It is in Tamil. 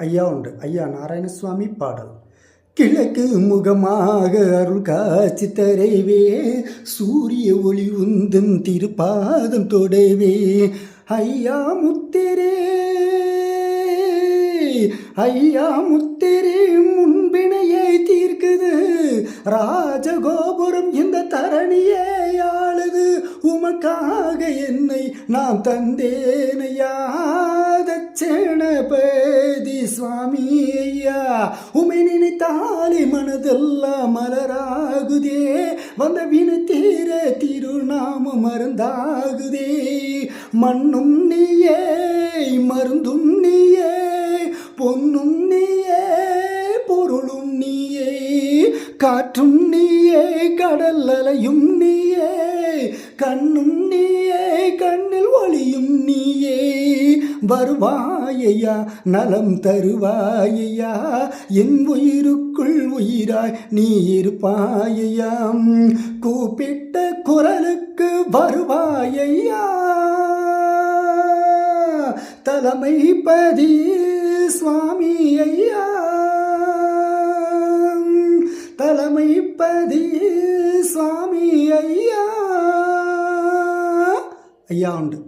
ஐயா உண்டு. ஐயா நாராயணசுவாமி பாடல். கிழக்கு முகமாக அருள் காட்சி தரவே, சூரிய ஒளி உந்தன் திருப்பாதம் தொடவே. ஐயா முத்திரே, ஐயா முத்திரே, முன்பினையை தீர்க்குது ராஜகோபுரம் இந்த தரணியே ஆளுது. உமக்காக என்னை நாம் தந்தேனையா தட்சணபதி சுவாமி ஐயா. உமை நினைத்தாலே மனதெல்லாம் மலராகுதே, வந்த வினை தீர திருநாம மருந்தாகுதே. மண்ணும் நீயே மருந்தும் நீயே, பொன்னும் நீயே பொருளும் நீயே, காற்றும் நீயே கடல் அலையும் நீயே, கண்ணும் நீயே கண்ணில் ஒளியும் நீயே. வருவாயையா நலம் தருவாயையா, என் உயிருக்குள் உயிராய் நீ இருப்பாயையாம். கூப்பிட்ட குரலுக்கு வருவாயையா, தலைமைப்பதி சுவாமி ஐயா, தலைமைப்பதி சுவாமி ஐயா. ஐயா உண்டு.